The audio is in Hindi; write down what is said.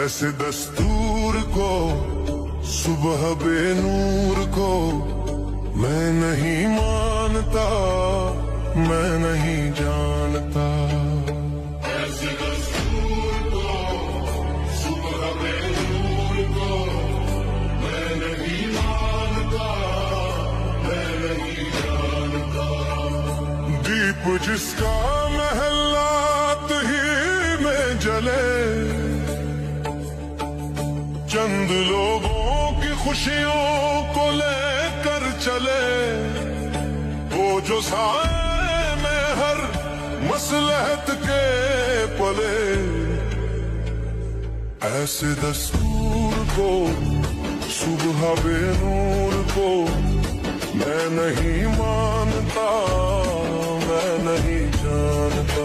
ऐसे दस्तूर को, सुबह बेनूर को मैं नहीं मानता, मैं नहीं जानता। ऐसे दस्तूर को, सुबह बेनूर को मैं नहीं मानता, मैं नहीं जानता। दीप जिसका महलात ही में जले, चंद लोगों की खुशियों को लेकर चले, वो जो साए में हर मसलहत के पले। ऐसे दस्तूर को, सुबह बेनूर को मैं नहीं मानता, मैं नहीं जानता।